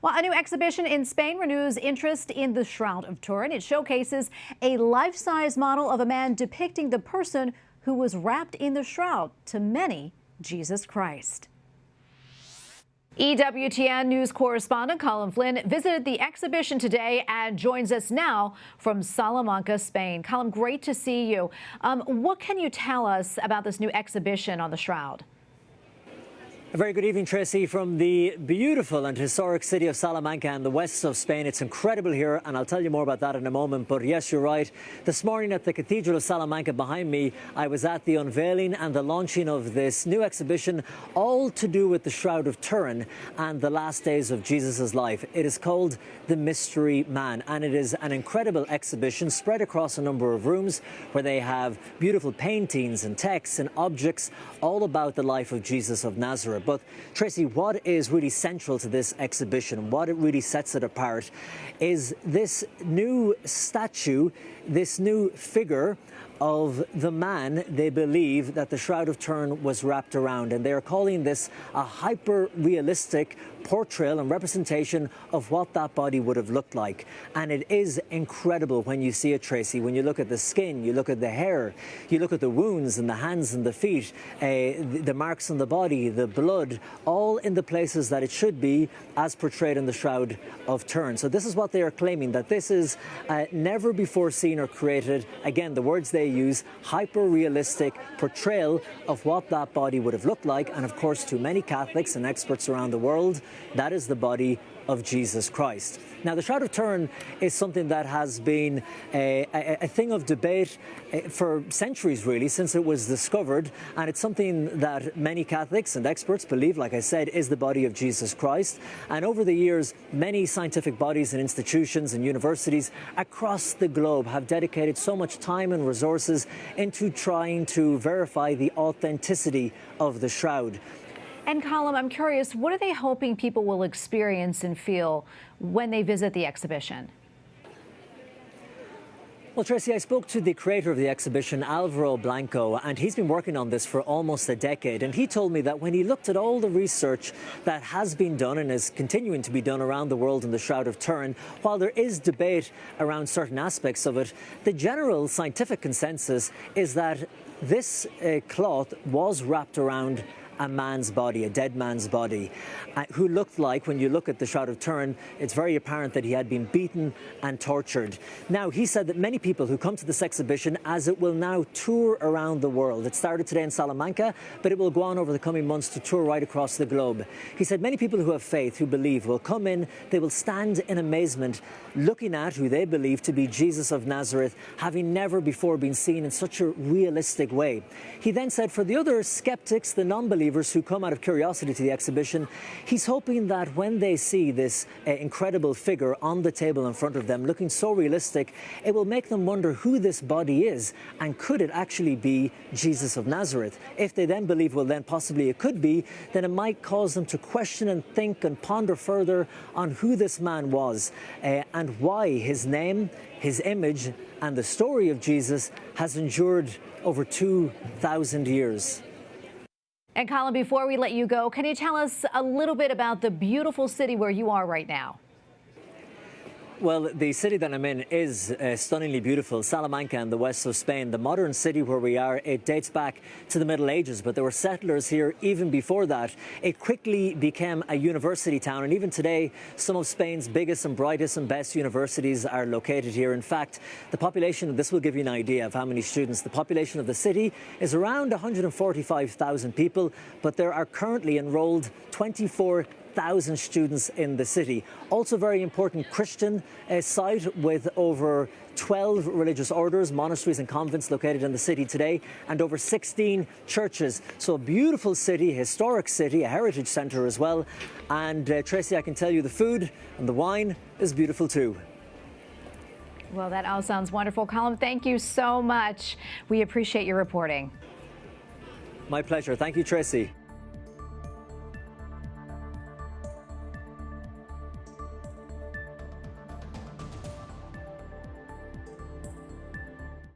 Well, a new exhibition in Spain renews interest in the Shroud of Turin. It showcases a life-size model of a man depicting the person who was wrapped in the shroud, to many, Jesus Christ. EWTN News Correspondent Colm Flynn visited the exhibition today and joins us now from Salamanca, Spain. Colm, great to see you. What can you tell us about this new exhibition on the Shroud? A very good evening, Tracy, from the beautiful and historic city of Salamanca in the west of Spain. It's incredible here, and I'll tell you more about that in a moment. But yes, you're right. This morning at the Cathedral of Salamanca behind me, I was at the unveiling and the launching of this new exhibition, all to do with the Shroud of Turin and the last days of Jesus' life. It is called The Mystery Man, and it is an incredible exhibition spread across a number of rooms where they have beautiful paintings and texts and objects all about the life of Jesus of Nazareth. But Tracy, what is really central to this exhibition, what it really sets it apart, is this new statue, this new figure of the man they believe that the Shroud of Turin was wrapped around. And they are calling this a hyper-realistic portrayal and representation of what that body would have looked like. And it is incredible when you see it, Tracy. When you look at the skin, you look at the hair, you look at the wounds in the hands and the feet, the marks on the body, the blood, all in the places that it should be as portrayed in the Shroud of Turin. So this is what they are claiming, that this is never before seen or created. Again, the words they use, hyper-realistic portrayal of what that body would have looked like. And of course, to many Catholics and experts around the world, that is the body of Jesus Christ. Now, the Shroud of Turin is something that has been a thing of debate for centuries, really, since it was discovered. And it's something that many Catholics and experts believe, like I said, is the body of Jesus Christ. And over the years, many scientific bodies and institutions and universities across the globe have dedicated so much time and resources into trying to verify the authenticity of the shroud. And Colm, I'm curious, what are they hoping people will experience and feel when they visit the exhibition? Well, Tracy, I spoke to the creator of the exhibition, Alvaro Blanco, and he's been working on this for almost a decade. And he told me that when he looked at all the research that has been done and is continuing to be done around the world in the Shroud of Turin, while there is debate around certain aspects of it, the general scientific consensus is that this cloth was wrapped around a man's body, a dead man's body, who looked like, when you look at the Shroud of Turin, it's very apparent that he had been beaten and tortured. Now, he said that many people who come to this exhibition, as it will now tour around the world, it started today in Salamanca, but it will go on over the coming months to tour right across the globe. He said many people who have faith, who believe, will come in, they will stand in amazement, looking at who they believe to be Jesus of Nazareth, having never before been seen in such a realistic way. He then said for the other skeptics, the non-believers, who come out of curiosity to the exhibition, he's hoping that when they see this incredible figure on the table in front of them, looking so realistic, it will make them wonder who this body is, and could it actually be Jesus of Nazareth? If they then believe, well, then possibly it could be, then it might cause them to question and think and ponder further on who this man was and why his name, his image, and the story of Jesus has endured over 2,000 years. And Colm, before we let you go, can you tell us a little bit about the beautiful city where you are right now? Well, the city that I'm in is stunningly beautiful. Salamanca in the west of Spain, the modern city where we are, it dates back to the Middle Ages, but there were settlers here even before that. It quickly became a university town, and even today, some of Spain's biggest and brightest and best universities are located here. In fact, the population, this will give you an idea of how many students, the population of the city is around 145,000 people, but there are currently enrolled 24,000 students in the city. Also very important Christian site with over 12 religious orders, monasteries and convents located in the city today, and over 16 churches. So a beautiful city, historic city, a heritage centre as well. And Tracy, I can tell you the food and the wine is beautiful too. Well, that all sounds wonderful. Colm, thank you so much. We appreciate your reporting. My pleasure. Thank you, Tracy.